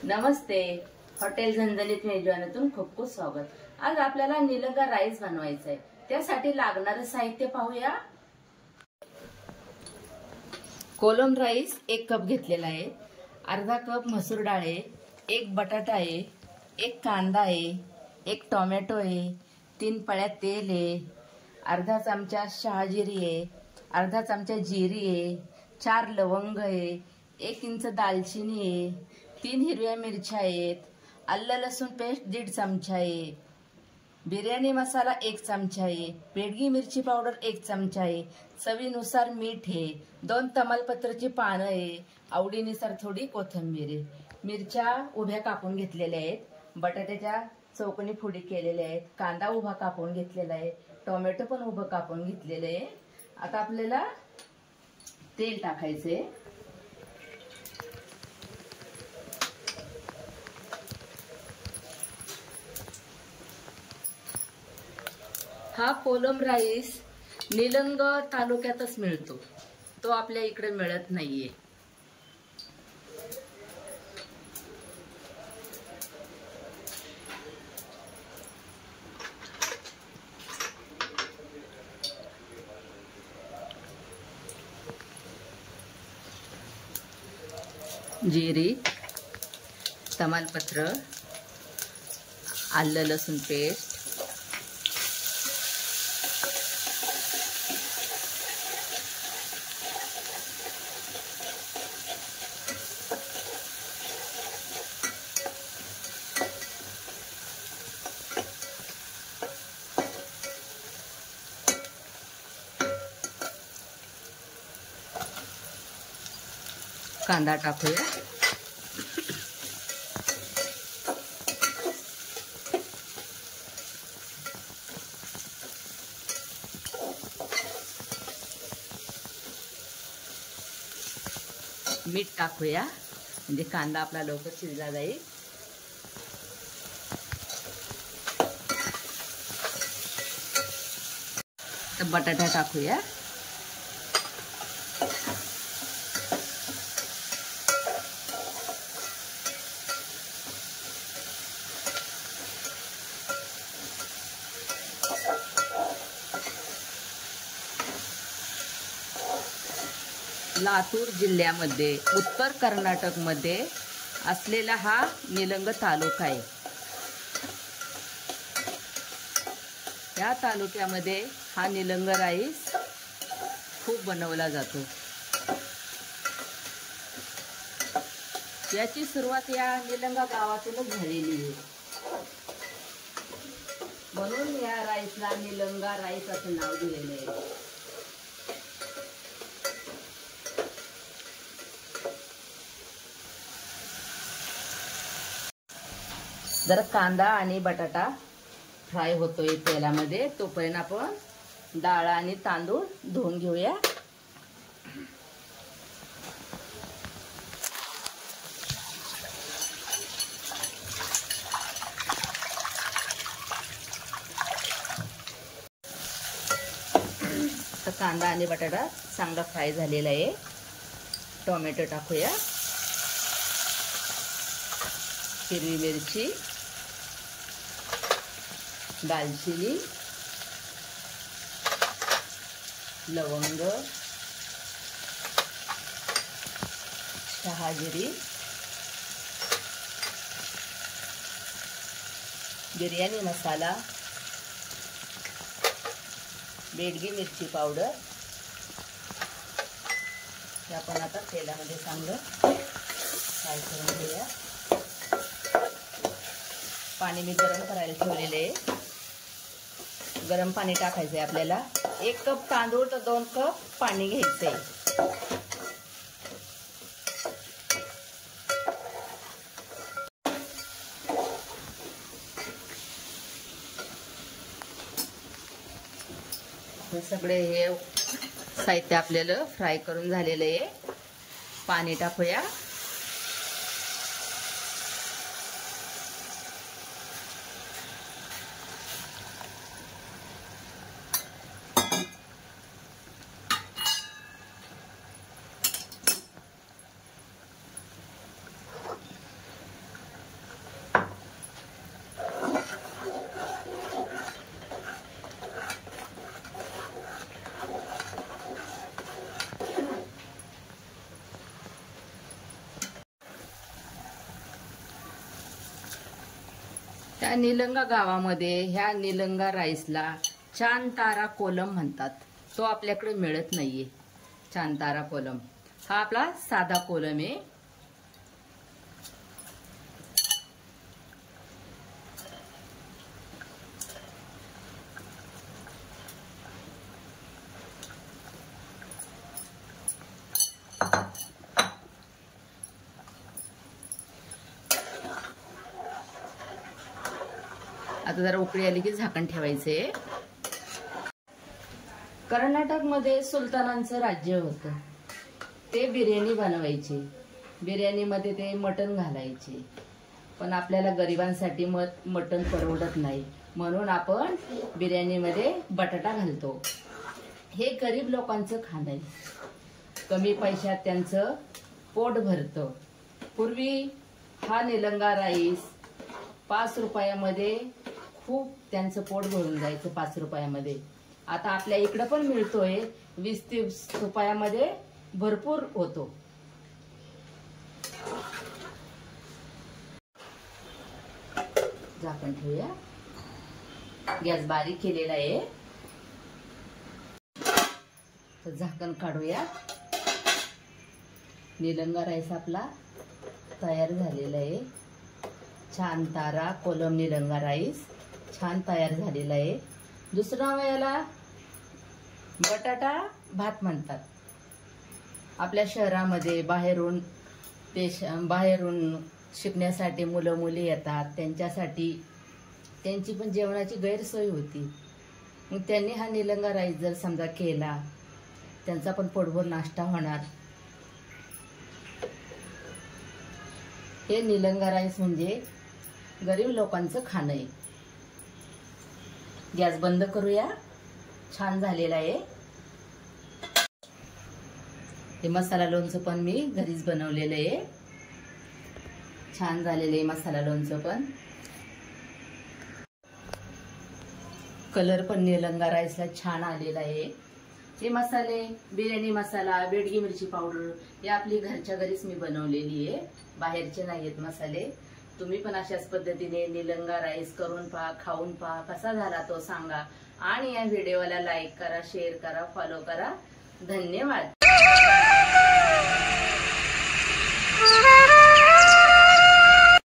नमस्ते, hotel झणझणीत मेजवानीतून खूप खूप स्वागत। आज आपल्याला निलंगा राईस बनवायचा आहे। त्यासाठी लागणारे साहित्य पाहूया। कोलम राईस 1 कप घेतलेला आहे, अर्धा कप मसूर डाळ आहे, 1 बटाटा आहे, 1 कांदा आहे, 1 टोमॅटो आहे, 3 पळ्या तेल आहे, अर्धा चमचा शहाजिरी आहे, अर्धा चमचा जिरी आहे, 4 लवंग आहे, 1 इंच दालचिनी आहे, 3 हिरव्या मिरच्या आहेत, आलं लसूण पेस्ट 1.5 चमचा आहे, बिर्याणी मसाला 1 चमचा आहे, बेडगी मिरची पावडर 1 चमचा आहे, चवीनुसार मीठ आहे, 2 तमालपत्राची पानं आहे, आवडीनुसार थोडी कोथिंबीर आहे। मिरच्या उभ्या कापून घेतलेल्या आहेत, बटाट्याच्या चौकोनी फोडी केलेल्या आहेत, कांदा उभा कापून घेतलेला आहे, टोमॅटो पण उभं कापून घेतलेलं आहे। आता आपल्याला तेल टाकायचे। हा कोलम राईस निलंग तालुक्यातच मिळतो, तो आपल्या इकडे मिळत नाहीये। जिरी, तमालपत्र, आलं लसूण पेस्ट, कांदा टाकूया, मीठ टाकूया म्हणजे कांदा आपला लवकर शिजला जाईल। तर बटाटा टाकूया, लातूर जिल्ह्यामध्ये उत्तर कर्नाटक मध्ये असलेला हा निलंग तालुका आहे। या तालुक्यामध्ये हा निलंग राईस खूप बनवला जातो। याची सुरुवात या निलंगा गावातूनच झालेली आहे, म्हणून या राईसला निलंगा राईस असं नाव दिलेलं आहे। जर कांदा आणि बटाटा फ्राय होतोय तेलामध्ये, तोपर्यंत आपण डाळ आणि तांदूळ धुवून घेऊया। तर कांदा आणि बटाटा चांगला फ्राय झालेला आहे। टोमॅटो टाकूया, हिरवी मिरची, दालचिनी, लवंग, शहाजिरी, बिर्याणी मसाला, बेडगी मिरची पावडर हे आपण आता तेलामध्ये चांगलं फ्राय करून घेऊया। पाणी मी गरम करायला ठेवलेले आहे, गरम पाणी टाकायचं आहे आपल्याला। 1 कप तांदूळ तर 2 कप पाणी घ्यायचंय। हे सगळे हे साहित्य आपल्याला फ्राय करून झालेलं आहे। पाणी टाकूया, ह्या निलंगा गावामध्ये ह्या निलंगा राईसला चांतारा कोलम म्हणतात. तो आपल्याकडे मिळत नाहीये. चांतारा कोलम हा आपला साधा कोलम आहे. आता जरा उकळी आली की झाकण ठेवायचे. कर्नाटकमध्ये सुलतानांचं राज्य होतं. ते बिर्याणी बनवायचे. बिर्याणीमध्ये ते मटण घालायचे. पण आपल्याला गरिबांसाठी मटण परवडत नाही, म्हणून आपण बिर्याणीमध्ये बटाटा घालतो. हे गरीब लोकांचं खाणं आहे. कमी पैशात त्यांचं पोट भरतं. पूर्वी हा निलंगा राईस 5 रुपयामध्ये खूप त्यांचं पोट भरून जायचं. 5 रुपयामध्ये. आता आपल्या इकडं पण मिळतोय. 20-30 रुपयामध्ये भरपूर होतो. झाकण ठेवूया. गॅस बारीक केलेला आहे. तर झाकण काढूया. निलंगा राईस आपला तयार झालेला आहे. चांतारा कोलम निलंगा राईस छान तयार झालेला आहे. दुसरा याला बटाटा भात म्हणतात. आपल्या शहरामध्ये बाहेरून शिकण्यासाठी मुलं मुली येतात. त्यांच्यासाठी त्यांची पण जेवणाची गैरसोय होती. मग त्यांनी हा निलंगा राईस जर समजा केला, त्यांचा पण पोटभर नाश्ता होणार. हे निलंगा राईस म्हणजे गरीब लोकांचं खाणं आहे. गॅस बंद करूया. छान झालेला आहे. हे मसाला लोणचं पण मी घरीच बनवलेलं आहे. छान झालेलं आहे मसाला लोणचं पण. कलर पण निलंगा राईसला छान आलेला आहे. हे मसाले बिर्याणी मसाला, बेडगी मिरची पावडर हे आपली घरच्या घरीच मी बनवलेली आहे. बाहेरचे नाहीत मसाले. तुम्ही पण अशाच पद्धतीने निलंगा राईस करून पहा, खाऊन पहा. कसा झाला तो सांगा. आणि या व्हिडिओला लाईक करा, शेअर करा, फॉलो करा. धन्यवाद.